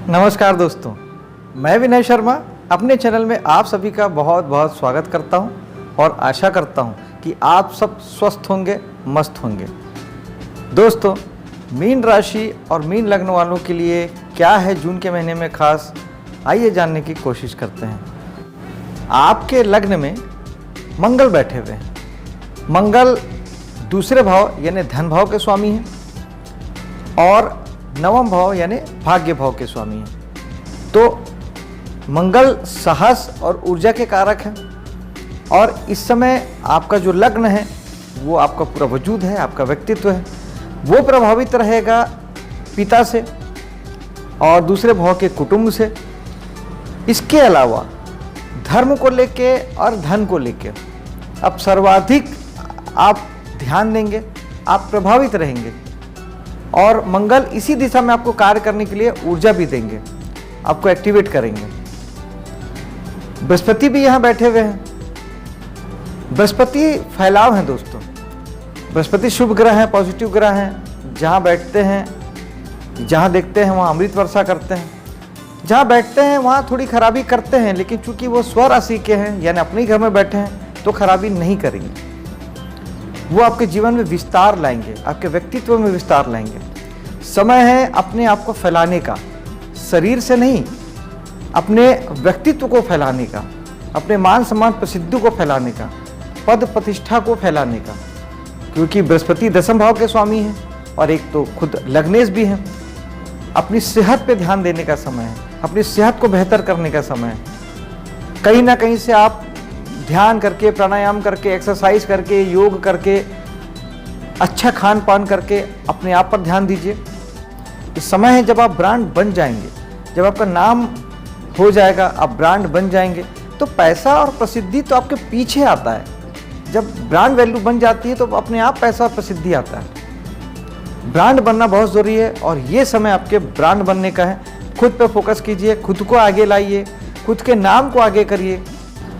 नमस्कार दोस्तों, मैं विनय शर्मा अपने चैनल में आप सभी का बहुत बहुत स्वागत करता हूं और आशा करता हूं कि आप सब स्वस्थ होंगे, मस्त होंगे। दोस्तों, मीन राशि और मीन लग्न वालों के लिए क्या है जून के महीने में खास, आइए जानने की कोशिश करते हैं। आपके लग्न में मंगल बैठे हुए हैं। मंगल दूसरे भाव यानी धन भाव के स्वामी हैं और नवम भाव यानी भाग्य भाव के स्वामी हैं। तो मंगल साहस और ऊर्जा के कारक हैं और इस समय आपका जो लग्न है वो आपका पूरा वजूद है, आपका व्यक्तित्व है, वो प्रभावित रहेगा पिता से और दूसरे भाव के कुटुंब से। इसके अलावा धर्म को लेके और धन को लेके अब सर्वाधिक आप ध्यान देंगे, आप प्रभावित रहेंगे और मंगल इसी दिशा में आपको कार्य करने के लिए ऊर्जा भी देंगे, आपको एक्टिवेट करेंगे। बृहस्पति भी यहाँ बैठे हुए हैं। बृहस्पति फैलाव है दोस्तों। बृहस्पति शुभ ग्रह है, पॉजिटिव ग्रह हैं। जहाँ बैठते हैं, जहाँ देखते हैं वहाँ अमृत वर्षा करते हैं, जहाँ बैठते हैं वहाँ थोड़ी खराबी करते हैं, लेकिन चूंकि वो स्वराशि के हैं यानी अपने घर में बैठे हैं तो खराबी नहीं करेंगे। वो आपके जीवन में विस्तार लाएंगे, आपके व्यक्तित्व में विस्तार लाएंगे। समय है अपने आप को फैलाने का, शरीर से नहीं, अपने व्यक्तित्व को फैलाने का, अपने मान सम्मान प्रसिद्धि को फैलाने का, पद प्रतिष्ठा को फैलाने का, क्योंकि बृहस्पति दशम भाव के स्वामी हैं और एक तो खुद लग्नेश भी हैं। अपनी सेहत पे ध्यान देने का समय है, अपनी सेहत को बेहतर करने का समय है। कहीं ना कहीं से आप ध्यान करके, प्राणायाम करके, एक्सरसाइज करके, योग करके, अच्छा खान पान करके अपने आप पर ध्यान दीजिए। इस समय है जब आप ब्रांड बन जाएंगे, जब आपका नाम हो जाएगा, आप ब्रांड बन जाएंगे, तो पैसा और प्रसिद्धि तो आपके पीछे आता है। जब ब्रांड वैल्यू बन जाती है तो अपने आप पैसा और प्रसिद्धि आता है। ब्रांड बनना बहुत ज़रूरी है और ये समय आपके ब्रांड बनने का है। खुद पे फोकस कीजिए, खुद को आगे लाइए, खुद के नाम को आगे करिए।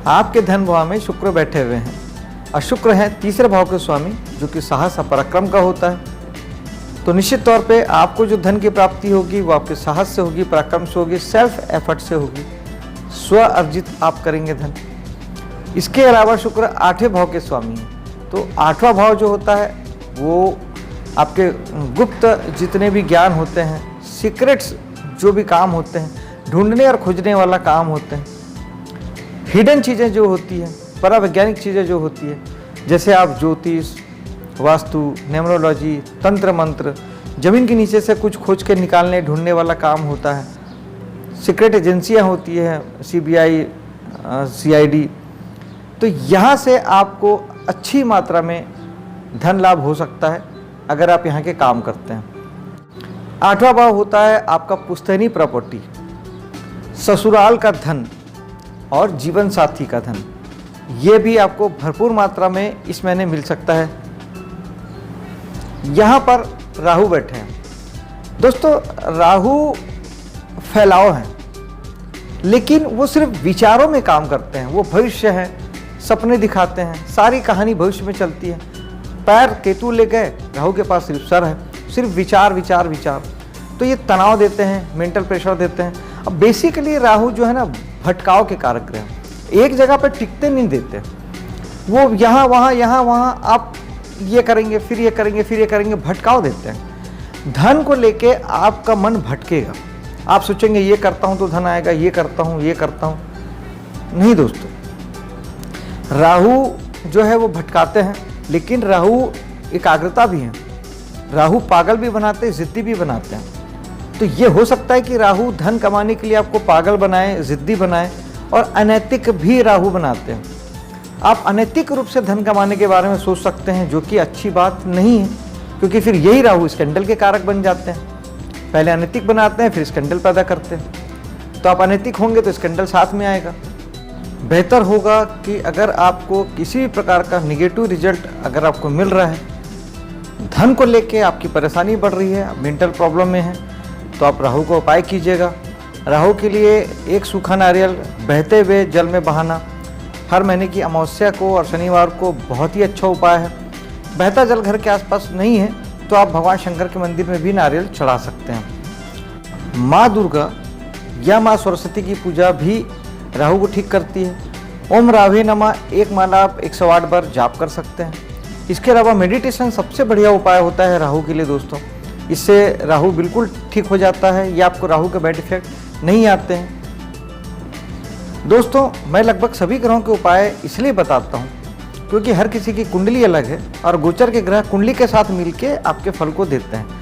आपके धन भाव में शुक्र बैठे हुए हैं और शुक्र है तीसरे भाव के स्वामी, जो कि साहस और पराक्रम का होता है। तो निश्चित तौर पे आपको जो धन की प्राप्ति होगी वो आपके साहस से होगी, पराक्रम से होगी, सेल्फ एफर्ट से होगी, स्व अर्जित आप करेंगे धन। इसके अलावा शुक्र आठवें भाव के स्वामी हैं। तो आठवां भाव जो होता है वो आपके गुप्त जितने भी ज्ञान होते हैं, सीक्रेट्स जो भी काम होते हैं, ढूंढने और खोजने वाला काम होते हैं, हिडन चीज़ें जो होती हैं, परावैज्ञानिक चीज़ें जो होती है, जैसे आप ज्योतिष, वास्तु, न्यूमरोलॉजी, तंत्र मंत्र, जमीन के नीचे से कुछ खोज के निकालने ढूंढने वाला काम होता है। सीक्रेट एजेंसियां होती हैं, CBI, CID। तो यहाँ से आपको अच्छी मात्रा में धन लाभ हो सकता है अगर आप यहाँ के काम करते हैं। आठवां भाव होता है आपका पुश्तैनी प्रॉपर्टी, ससुराल का धन और जीवन साथी का धन। ये भी आपको भरपूर मात्रा में इस महीने मिल सकता है। यहाँ पर राहु बैठे हैं दोस्तों। राहु फैलाव हैं, लेकिन वो सिर्फ विचारों में काम करते हैं। वो भविष्य है, सपने दिखाते हैं, सारी कहानी भविष्य में चलती है। पैर केतु ले गए, राहु के पास सिर्फ सर है, सिर्फ विचार विचार विचार। तो ये तनाव देते हैं, मेंटल प्रेशर देते हैं। अब बेसिकली राहु जो है ना, भटकाव के कारक ग्रह, एक जगह पर टिकते नहीं देते। वो यहाँ वहाँ आप ये करेंगे, फिर ये करेंगे, फिर ये करेंगे, भटकाव देते हैं। धन को लेके आपका मन भटकेगा। आप सोचेंगे ये करता हूँ तो धन आएगा, ये करता हूँ, ये करता हूँ। नहीं दोस्तों, राहु जो है वो भटकाते हैं, लेकिन राहु एकाग्रता भी है। राहु पागल भी बनाते हैं, जिद्दी भी बनाते हैं। तो ये हो सकता है कि राहु धन कमाने के लिए आपको पागल बनाए, जिद्दी बनाए और अनैतिक भी राहु बनाते हैं। आप अनैतिक रूप से धन कमाने के बारे में सोच सकते हैं, जो कि अच्छी बात नहीं है, क्योंकि फिर यही राहु स्कैंडल के कारक बन जाते हैं। पहले अनैतिक बनाते हैं, फिर स्कैंडल पैदा करते हैं। तो आप अनैतिक होंगे तो स्कैंडल साथ में आएगा। बेहतर होगा कि अगर आपको किसी भी प्रकार का निगेटिव रिजल्ट अगर आपको मिल रहा है, धन को लेके आपकी परेशानी बढ़ रही है, मेंटल प्रॉब्लम में है, तो आप राहु का उपाय कीजिएगा। राहु के लिए एक सूखा नारियल बहते हुए जल में बहाना हर महीने की अमावस्या को और शनिवार को बहुत ही अच्छा उपाय है। बहता जल घर के आसपास नहीं है तो आप भगवान शंकर के मंदिर में भी नारियल चढ़ा सकते हैं। माँ दुर्गा या माँ सरस्वती की पूजा भी राहु को ठीक करती है। ओम रावे नमः एक माला आप 108 बार जाप कर सकते हैं। इसके अलावा मेडिटेशन सबसे बढ़िया उपाय होता है राहु के लिए दोस्तों। इससे राहु बिल्कुल ठीक हो जाता है या आपको राहु के बैड इफेक्ट नहीं आते हैं। दोस्तों मैं लगभग सभी ग्रहों के उपाय इसलिए बताता हूँ क्योंकि हर किसी की कुंडली अलग है और गोचर के ग्रह कुंडली के साथ मिलके आपके फल को देते हैं।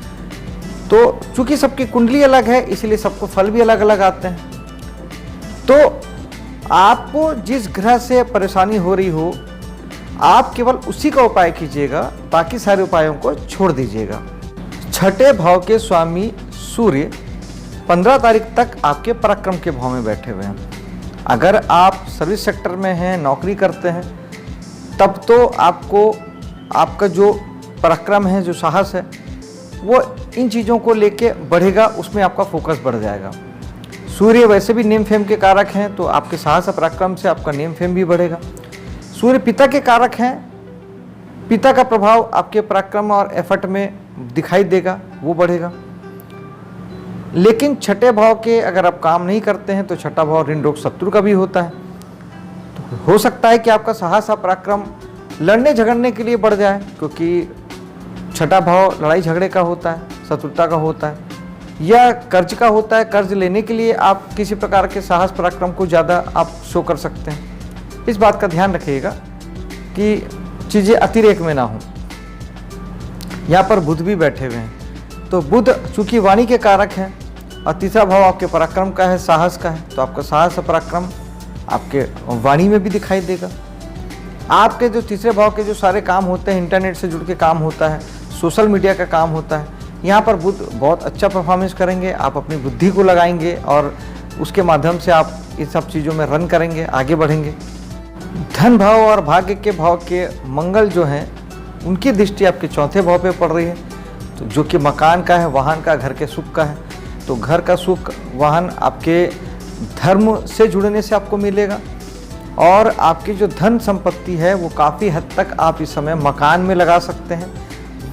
तो चूंकि सबकी कुंडली अलग है इसलिए सबको फल भी अलग अलग आते हैं। तो आपको जिस ग्रह से परेशानी हो रही हो आप केवल उसी का उपाय कीजिएगा, बाकी सारे उपायों को छोड़ दीजिएगा। छठे भाव के स्वामी सूर्य 15 तारीख तक आपके पराक्रम के भाव में बैठे हुए हैं। अगर आप सर्विस सेक्टर में हैं, नौकरी करते हैं, तब तो आपको आपका जो पराक्रम है, जो साहस है, वो इन चीज़ों को लेके बढ़ेगा, उसमें आपका फोकस बढ़ जाएगा। सूर्य वैसे भी नेम फेम के कारक हैं, तो आपके साहस और पराक्रम से आपका नेम फेम भी बढ़ेगा। सूर्य पिता के कारक हैं, पिता का प्रभाव आपके पराक्रम और एफर्ट में दिखाई देगा, वो बढ़ेगा। लेकिन छठे भाव के अगर आप काम नहीं करते हैं तो छठा भाव ऋण रोग शत्रु का भी होता है। तो हो सकता है कि आपका साहस और पराक्रम लड़ने झगड़ने के लिए बढ़ जाए, क्योंकि छठा भाव लड़ाई झगड़े का होता है, शत्रुता का होता है, या कर्ज का होता है। कर्ज लेने के लिए आप किसी प्रकार के साहस पराक्रम को ज़्यादा आप शो कर सकते हैं। इस बात का ध्यान रखिएगा कि चीज़ें अतिरेक में ना हो। यहाँ पर बुध भी बैठे हुए हैं, तो बुध चूंकि वाणी के कारक हैं और तीसरा भाव आपके पराक्रम का है, साहस का है, तो आपका साहस और पराक्रम आपके वाणी में भी दिखाई देगा। आपके जो तीसरे भाव के जो सारे काम होते हैं, इंटरनेट से जुड़ के काम होता है, सोशल मीडिया का काम होता है, यहाँ पर बुध बहुत अच्छा परफॉर्मेंस करेंगे। आप अपनी बुद्धि को लगाएंगे और उसके माध्यम से आप इन सब चीज़ों में रन करेंगे, आगे बढ़ेंगे। धन भाव और भाग्य के भाव के मंगल जो हैं उनकी दृष्टि आपके चौथे भाव पे पड़ रही है, तो जो कि मकान का है, वाहन का, घर के सुख का है। तो घर का सुख, वाहन आपके धर्म से जुड़ने से आपको मिलेगा और आपकी जो धन संपत्ति है वो काफ़ी हद तक आप इस समय मकान में लगा सकते हैं,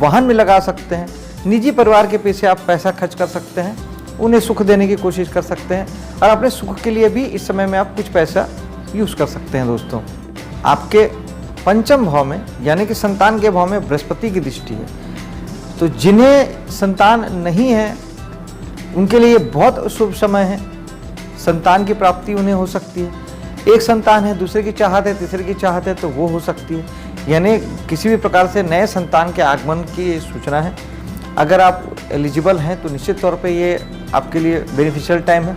वाहन में लगा सकते हैं, निजी परिवार के पीछे आप पैसा खर्च कर सकते हैं, उन्हें सुख देने की कोशिश कर सकते हैं और अपने सुख के लिए भी इस समय में आप कुछ पैसा यूज़ कर सकते हैं। दोस्तों आपके पंचम भाव में यानी कि संतान के भाव में बृहस्पति की दृष्टि है, तो जिन्हें संतान नहीं है उनके लिए बहुत शुभ समय है। संतान की प्राप्ति उन्हें हो सकती है। एक संतान है, दूसरे की चाहत है, तीसरे की चाहत है, तो वो हो सकती है, यानी किसी भी प्रकार से नए संतान के आगमन की सूचना है। अगर आप एलिजिबल हैं तो निश्चित तौर पे ये आपके लिए बेनिफिशियल टाइम है।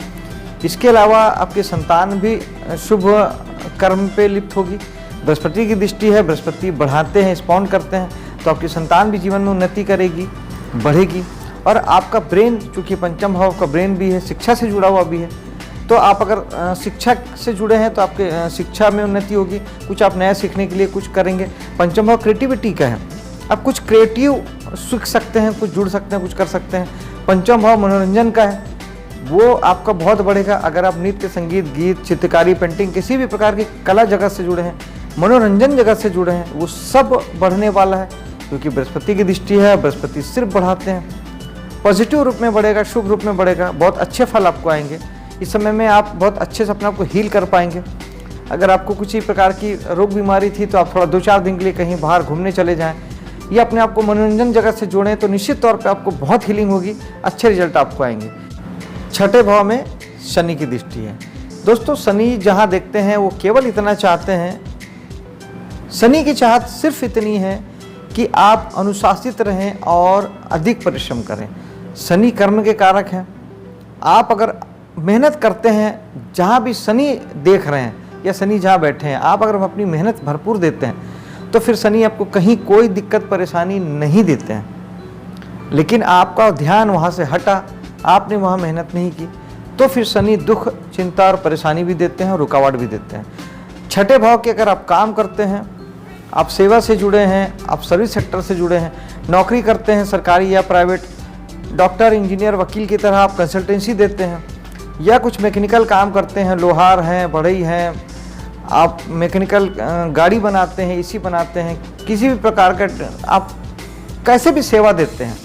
इसके अलावा आपकी संतान भी शुभ कर्म पे लिप्त होगी। बृहस्पति की दृष्टि है, बृहस्पति बढ़ाते हैं, स्पॉन्ड करते हैं, तो आपकी संतान भी जीवन में उन्नति करेगी, बढ़ेगी। और आपका ब्रेन, चूँकि पंचम भाव का ब्रेन भी है, शिक्षा से जुड़ा हुआ भी है, तो आप अगर शिक्षा से जुड़े हैं तो आपके शिक्षा में उन्नति होगी, कुछ आप नया सीखने के लिए कुछ करेंगे। पंचम भाव क्रिएटिविटी का है, आप कुछ क्रिएटिव सीख सकते हैं, कुछ जुड़ सकते हैं, कुछ कर सकते हैं। पंचम भाव मनोरंजन का है, वो आपका बहुत बढ़ेगा। अगर आप नृत्य, संगीत, गीत, चित्रकारी, पेंटिंग, किसी भी प्रकार की कला जगत से जुड़े हैं, मनोरंजन जगत से जुड़े हैं, वो सब बढ़ने वाला है, क्योंकि बृहस्पति की दृष्टि है। बृहस्पति सिर्फ बढ़ाते हैं, पॉजिटिव रूप में बढ़ेगा, शुभ रूप में बढ़ेगा, बहुत अच्छे फल आपको आएंगे। इस समय में आप बहुत अच्छे से अपने आप को हील कर पाएंगे। अगर आपको कुछ ही प्रकार की रोग बीमारी थी तो आप थोड़ा 2-4 दिन के लिए कहीं बाहर घूमने चले जाएं या अपने आप को मनोरंजन जगत से जोड़ें, तो निश्चित तौर पे आपको बहुत हीलिंग होगी, अच्छे रिजल्ट आपको आएंगे। छठे भाव में शनि की दृष्टि है। दोस्तों शनि जहाँ देखते हैं वो केवल इतना चाहते हैं, शनि की चाहत सिर्फ इतनी है कि आप अनुशासित रहें और अधिक परिश्रम करें। शनि कर्म के कारक हैं। आप अगर मेहनत करते हैं, जहाँ भी शनि देख रहे हैं या शनि जहाँ बैठे हैं, आप अगर अपनी मेहनत भरपूर देते हैं तो फिर शनि आपको कहीं कोई दिक्कत परेशानी नहीं देते हैं। लेकिन आपका ध्यान वहाँ से हटा, आपने वहाँ मेहनत नहीं की, तो फिर शनि दुख, चिंता और परेशानी भी देते हैं और रुकावट भी देते हैं। छठे भाव के अगर आप काम करते हैं, आप सेवा से जुड़े हैं, आप सर्विस सेक्टर से जुड़े हैं, नौकरी करते हैं सरकारी या प्राइवेट, डॉक्टर, इंजीनियर, वकील की तरह आप कंसल्टेंसी देते हैं या कुछ मैकेनिकल काम करते हैं, लोहार हैं, बढ़ई हैं, आप मैकेनिकल गाड़ी बनाते हैं, एसी बनाते हैं, किसी भी प्रकार का आप कैसे भी सेवा देते हैं,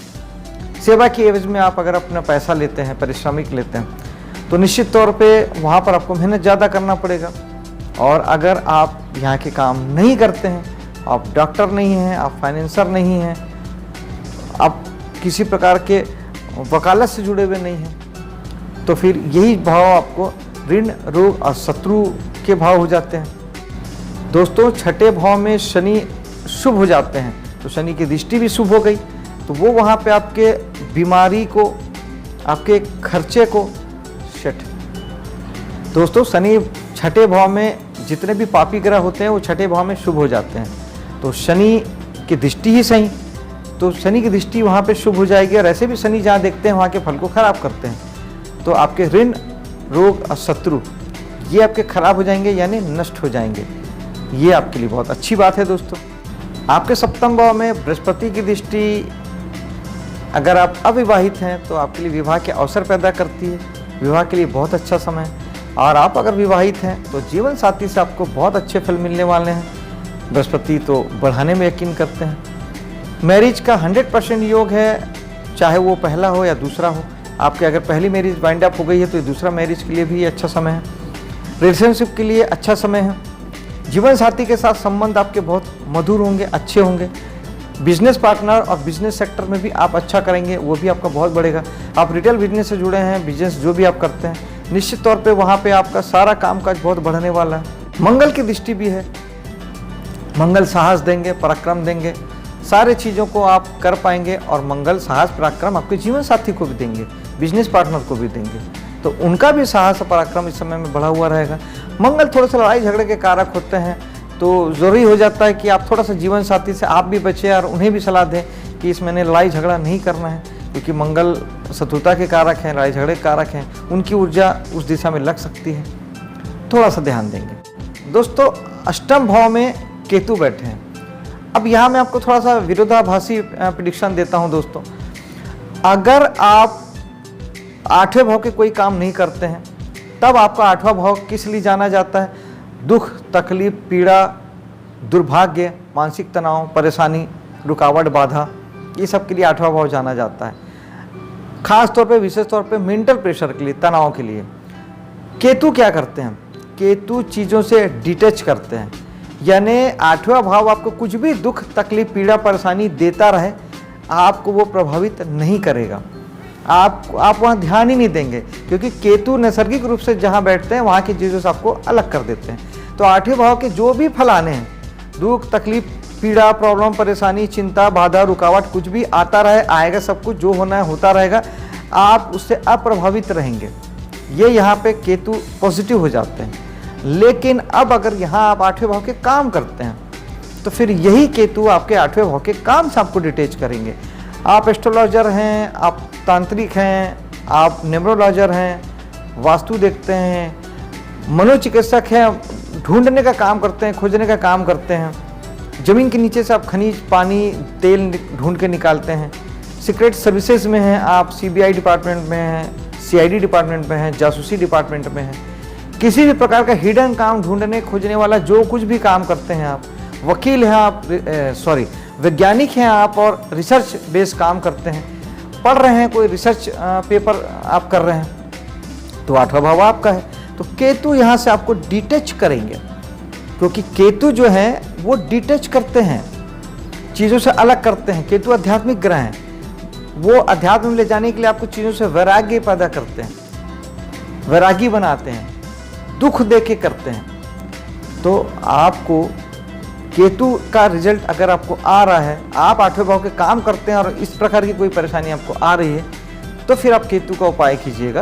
सेवा की एवज में आप अगर अपना पैसा लेते हैं, पारिश्रमिक लेते हैं, तो निश्चित तौर पे वहाँ पर आपको मेहनत ज़्यादा करना पड़ेगा। और अगर आप यहाँ के काम नहीं करते हैं, आप डॉक्टर नहीं हैं, आप फाइनेंसर नहीं हैं, आप किसी प्रकार के वकालत से जुड़े हुए नहीं हैं, तो फिर यही भाव आपको ऋण, रोग और शत्रु के भाव हो जाते हैं। दोस्तों, छठे भाव में शनि शुभ हो जाते हैं, तो शनि की दृष्टि भी शुभ हो गई, तो वो वहाँ पे आपके बीमारी को, आपके खर्चे को सेट। दोस्तों, शनि छठे भाव में जितने भी पापी ग्रह होते हैं वो छठे भाव में शुभ हो जाते हैं। तो शनि की दृष्टि ही सही, तो शनि की दृष्टि वहाँ पे शुभ हो जाएगी। और ऐसे भी शनि जहाँ देखते हैं वहाँ के फल को खराब करते हैं, तो आपके ऋण, रोग और शत्रु ये आपके खराब हो जाएंगे, यानी नष्ट हो जाएंगे। ये आपके लिए बहुत अच्छी बात है। दोस्तों, आपके सप्तम भाव में बृहस्पति की दृष्टि, अगर आप अविवाहित हैं तो आपके लिए विवाह के अवसर पैदा करती है। विवाह के लिए बहुत अच्छा समय है। और आप अगर विवाहित हैं तो जीवन साथी से आपको बहुत अच्छे फल मिलने वाले हैं। बृहस्पति तो बढ़ाने में यकीन करते हैं। मैरिज का 100% योग है, चाहे वो पहला हो या दूसरा हो। आपके अगर पहली मैरिज वाइंड अप हो गई है तो दूसरा मैरिज के लिए भी अच्छा समय है। रिलेशनशिप के लिए अच्छा समय है। जीवन साथी के साथ संबंध आपके बहुत मधुर होंगे, अच्छे होंगे। बिजनेस पार्टनर और बिजनेस सेक्टर में भी आप अच्छा करेंगे, वो भी आपका बहुत बढ़ेगा। आप रिटेल बिजनेस से जुड़े हैं, बिजनेस जो भी आप करते हैं, निश्चित तौर पे वहाँ पे आपका सारा कामकाज बहुत बढ़ने वाला है। मंगल की दृष्टि भी है। मंगल साहस देंगे, पराक्रम देंगे, सारे चीज़ों को आप कर पाएंगे। और मंगल साहस पराक्रम आपके जीवन साथी को भी देंगे, बिजनेस पार्टनर को भी देंगे, तो उनका भी साहस और पराक्रम इस समय में बढ़ा हुआ रहेगा। मंगल थोड़े से लड़ाई झगड़े के कारक होते हैं, तो ज़रूरी हो जाता है कि आप थोड़ा सा जीवन साथी से आप भी बचें और उन्हें भी सलाह दें कि इस महीने लड़ाई झगड़ा नहीं करना है, क्योंकि मंगल शत्रुता के कारक हैं, लड़ाई झगड़े के कारक हैं, उनकी ऊर्जा उस दिशा में लग सकती है। थोड़ा सा ध्यान देंगे। दोस्तों, अष्टम भाव में केतु बैठे हैं। अब यहाँ मैं आपको थोड़ा सा विरोधाभासी प्रेडिक्शन देता हूँ। दोस्तों, अगर आप आठवें भाव के कोई काम नहीं करते हैं, तब आपका आठवां भाव किस लिए जाना जाता है? दुख, तकलीफ, पीड़ा, दुर्भाग्य, मानसिक तनाव, परेशानी, रुकावट, बाधा, ये सब के लिए आठवां भाव जाना जाता है। खास तौर पे, विशेष तौर पे मेंटल प्रेशर के लिए, तनाव के लिए। केतु क्या करते हैं? केतु चीज़ों से डिटैच करते हैं, यानी आठवां भाव आपको कुछ भी दुख, तकलीफ, पीड़ा, परेशानी देता रहे, आपको वो प्रभावित नहीं करेगा। आप वहाँ ध्यान ही नहीं देंगे, क्योंकि केतु नैसर्गिक रूप से जहाँ बैठते हैं वहाँ की चीज़ों से आपको अलग कर देते हैं। तो आठवें भाव के जो भी फल आने हैं, दुख, तकलीफ, पीड़ा, प्रॉब्लम, परेशानी, चिंता, बाधा, रुकावट, कुछ भी आता रहे, आएगा, सब कुछ जो होना है होता रहेगा, आप उससे अप्रभावित रहेंगे। ये यहाँ पे केतु पॉजिटिव हो जाते हैं। लेकिन अब अगर यहाँ आप आठवें भाव के काम करते हैं, तो फिर यही केतु आपके आठवें भाव के काम से आपको डिटेच करेंगे। आप एस्ट्रोलॉजर हैं, आप तांत्रिक हैं, आप न्यूमरोलॉजर हैं, वास्तु देखते हैं, मनोचिकित्सक हैं, ढूंढने का काम करते हैं, खोजने का काम करते हैं, ज़मीन के नीचे से आप खनिज, पानी, तेल ढूंढ के निकालते हैं, सीक्रेट सर्विसेज में हैं, आप सीबीआई डिपार्टमेंट में हैं, सीआईडी डिपार्टमेंट में हैं, जासूसी डिपार्टमेंट में हैं, किसी भी प्रकार का हिडन काम ढूंढने खोजने वाला जो कुछ भी काम करते हैं आप, वकील हैं आप, वैज्ञानिक हैं आप, और रिसर्च बेस्ड काम करते हैं, पढ़ रहे हैं, कोई रिसर्च पेपर आप कर रहे हैं, तो आठवां भाव आपका है। तो केतु यहाँ से आपको डिटैच करेंगे, क्योंकि केतु जो है वो डिटैच करते हैं, चीज़ों से अलग करते हैं। केतु आध्यात्मिक ग्रह हैं, वो अध्यात्म में ले जाने के लिए आपको चीज़ों से वैराग्य पैदा करते हैं, वैरागी बनाते हैं, दुख दे के करते हैं। तो आपको केतु का रिजल्ट अगर आपको आ रहा है, आप आठवें भाव के काम करते हैं और इस प्रकार की कोई परेशानी आपको आ रही है, तो फिर आप केतु का उपाय कीजिएगा।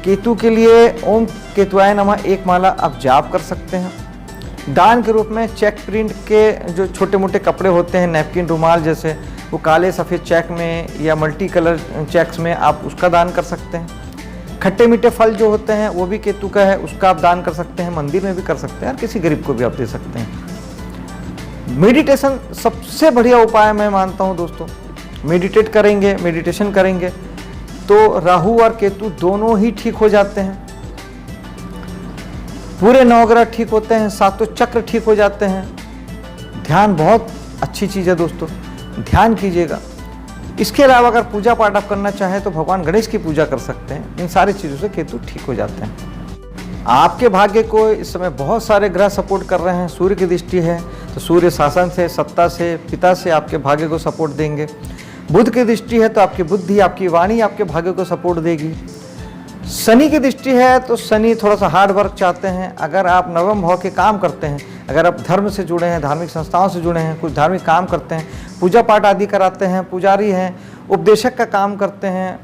केतु के लिए ओम केतुआय नमः एक माला आप जाप कर सकते हैं। दान के रूप में चेक प्रिंट के जो छोटे मोटे कपड़े होते हैं, नैपकिन, रुमाल जैसे, वो काले सफ़ेद चेक में या मल्टी कलर चेक्स में आप उसका दान कर सकते हैं। खट्टे मीठे फल जो होते हैं वो भी केतु का है, उसका आप दान कर सकते हैं, मंदिर में भी कर सकते हैं और किसी गरीब को भी आप दे सकते हैं। मेडिटेशन सबसे बढ़िया उपाय मैं मानता हूँ दोस्तों। मेडिटेट करेंगे, मेडिटेशन करेंगे तो राहु और केतु दोनों ही ठीक हो जाते हैं, पूरे नवग्रह ठीक होते हैं, सातों चक्र ठीक हो जाते हैं। ध्यान बहुत अच्छी चीज़ है दोस्तों, ध्यान कीजिएगा। इसके अलावा अगर पूजा पाठ आप करना चाहें तो भगवान गणेश की पूजा कर सकते हैं। इन सारी चीज़ों से केतु ठीक हो जाते हैं। आपके भाग्य को इस समय बहुत सारे ग्रह सपोर्ट कर रहे हैं। सूर्य की दृष्टि है तो सूर्य शासन से, सत्ता से, पिता से आपके भाग्य को सपोर्ट देंगे। बुध की दृष्टि है तो आपकी बुद्धि, आपकी वाणी आपके भाग्य को सपोर्ट देगी। शनि की दृष्टि है तो शनि थोड़ा सा हार्ड वर्क चाहते हैं। अगर आप नवम भाव के काम करते हैं, अगर आप धर्म से जुड़े हैं, धार्मिक संस्थाओं से जुड़े हैं, कुछ धार्मिक काम करते हैं, पूजा पाठ आदि कराते हैं, पुजारी हैं, उपदेशक का काम करते हैं,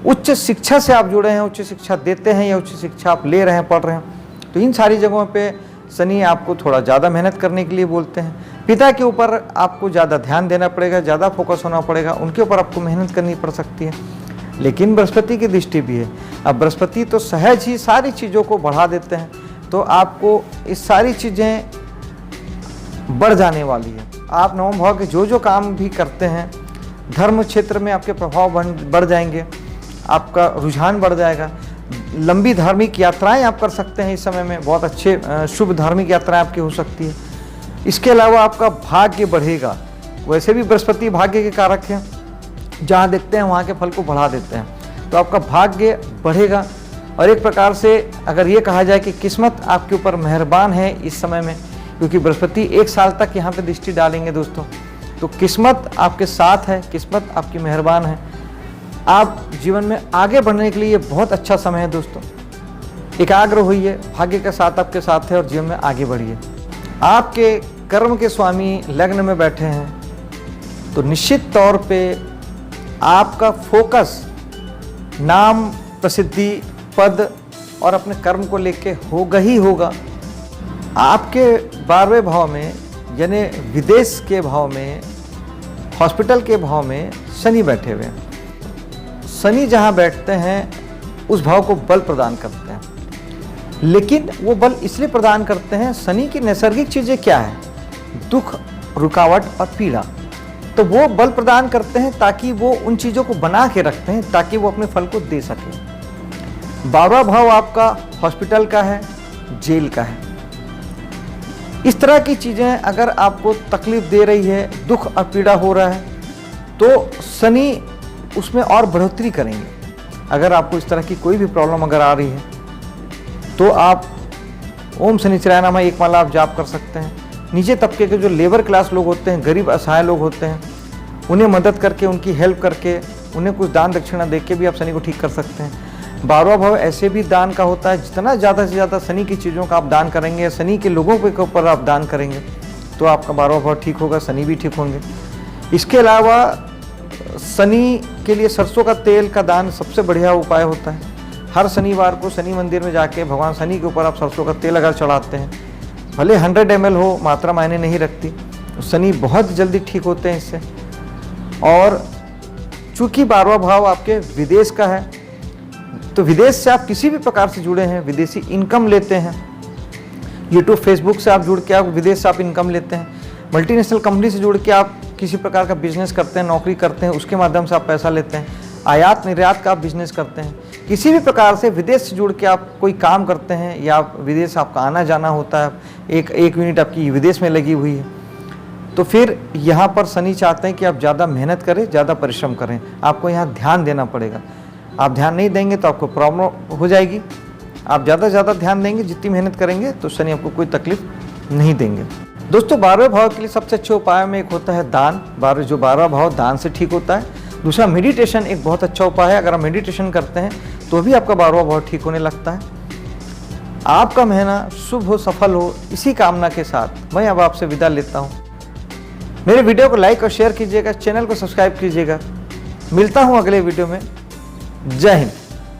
उच्च शिक्षा से आप जुड़े हैं, उच्च शिक्षा देते हैं या उच्च शिक्षा आप ले रहे हैं, पढ़ रहे हैं, तो इन सारी जगहों पे शनि आपको थोड़ा ज़्यादा मेहनत करने के लिए बोलते हैं। पिता के ऊपर आपको ज़्यादा ध्यान देना पड़ेगा, ज़्यादा फोकस होना पड़ेगा, उनके ऊपर आपको मेहनत करनी पड़ सकती है। लेकिन बृहस्पति की दृष्टि भी है। अब बृहस्पति तो सहज ही सारी चीज़ों को बढ़ा देते हैं, तो आपको इस सारी चीज़ें बढ़ जाने वाली है। आप नवम भाव के जो काम भी करते हैं, धर्म क्षेत्र में आपके प्रभाव बढ़ जाएंगे, आपका रुझान बढ़ जाएगा। लंबी धार्मिक यात्राएं आप कर सकते हैं इस समय में, बहुत अच्छे शुभ धार्मिक यात्राएं आपकी हो सकती है। इसके अलावा आपका भाग्य बढ़ेगा। वैसे भी बृहस्पति भाग्य के कारक हैं, जहाँ देखते हैं वहाँ के फल को बढ़ा देते हैं, तो आपका भाग्य बढ़ेगा। और एक प्रकार से अगर ये कहा जाए कि किस्मत आपके ऊपर मेहरबान है इस समय में, क्योंकि बृहस्पति 1 साल तक यहाँ पे दृष्टि डालेंगे दोस्तों, तो किस्मत आपके साथ है, किस्मत आपकी मेहरबान है। आप जीवन में आगे बढ़ने के लिए ये बहुत अच्छा समय है दोस्तों। एकाग्र होइए, भाग्य के साथ आपके साथ है और जीवन में आगे बढ़िए। आपके कर्म के स्वामी लग्न में बैठे हैं तो निश्चित तौर पे आपका फोकस नाम, प्रसिद्धि, पद और अपने कर्म को लेके होगा ही होगा। आपके 12वें भाव में यानी विदेश के भाव में, हॉस्पिटल के भाव में शनि बैठे हुए हैं। शनि जहाँ बैठते हैं उस भाव को बल प्रदान करते हैं, लेकिन वो बल इसलिए प्रदान करते हैं, शनि की नैसर्गिक चीज़ें क्या है? दुख, रुकावट और पीड़ा। तो वो बल प्रदान करते हैं ताकि वो उन चीज़ों को बना के रखते हैं ताकि वो अपने फल को दे सके। 12वां भाव आपका हॉस्पिटल का है, जेल का है। इस तरह की चीज़ें अगर आपको तकलीफ दे रही है, दुख और पीड़ा हो रहा है, तो शनि उसमें और बढ़ोतरी करेंगे। अगर आपको इस तरह की कोई भी प्रॉब्लम अगर आ रही है तो आप ओम शनिचराय नमः 1 माला आप जाप कर सकते हैं। नीचे तबके के जो लेबर क्लास लोग होते हैं, गरीब असहाय लोग होते हैं, उन्हें मदद करके, उनकी हेल्प करके, उन्हें कुछ दान दक्षिणा दे के भी आप शनि को ठीक कर सकते हैं। 12वां भाव ऐसे भी दान का होता है, जितना ज़्यादा से ज़्यादा शनि की चीज़ों का आप दान करेंगे, शनि के लोगों के ऊपर आप दान करेंगे तो आपका 12वां भाव ठीक होगा, शनि भी ठीक होंगे। इसके अलावा शनि के लिए सरसों का तेल का दान सबसे बढ़िया उपाय होता है। हर शनिवार को शनि मंदिर में जाके भगवान शनि के ऊपर आप सरसों का तेल अगर चढ़ाते हैं, भले 100 ml हो, मात्रा मायने नहीं रखती, शनि बहुत जल्दी ठीक होते हैं इससे। और चूँकि 12वां भाव आपके विदेश का है, तो विदेश से आप किसी भी प्रकार से जुड़े हैं, विदेशी इनकम लेते हैं, यूट्यूब फेसबुक से आप जुड़ के आप विदेश से आप इनकम लेते हैं, मल्टीनेशनल कंपनी से जुड़ के आप किसी प्रकार का बिजनेस करते हैं, नौकरी करते हैं, उसके माध्यम से आप पैसा लेते हैं, आयात निर्यात का आप बिजनेस करते हैं, किसी भी प्रकार से विदेश से जुड़ के आप कोई काम करते हैं या विदेश आपका आना जाना होता है, एक यूनिट आपकी विदेश में लगी हुई है, तो फिर यहाँ पर शनि चाहते हैं कि आप ज़्यादा मेहनत करें, ज़्यादा परिश्रम करें। आपको यहाँ ध्यान देना पड़ेगा। आप ध्यान नहीं देंगे तो आपको प्रॉब्लम हो जाएगी। आप ज़्यादा से ज़्यादा ध्यान देंगे, जितनी मेहनत करेंगे तो शनि आपको कोई तकलीफ नहीं देंगे। दोस्तों 12वें भाव के लिए सबसे अच्छे उपाय में एक होता है दान। 12वां भाव दान से ठीक होता है। दूसरा मेडिटेशन एक बहुत अच्छा उपाय है। अगर आप मेडिटेशन करते हैं तो भी आपका 12वां भाव ठीक होने लगता है। आपका महीना शुभ हो, सफल हो, इसी कामना के साथ मैं अब आपसे विदा लेता हूँ। मेरे वीडियो को लाइक और शेयर कीजिएगा, चैनल को सब्सक्राइब कीजिएगा। मिलता हूँ अगले वीडियो में। जय हिंद।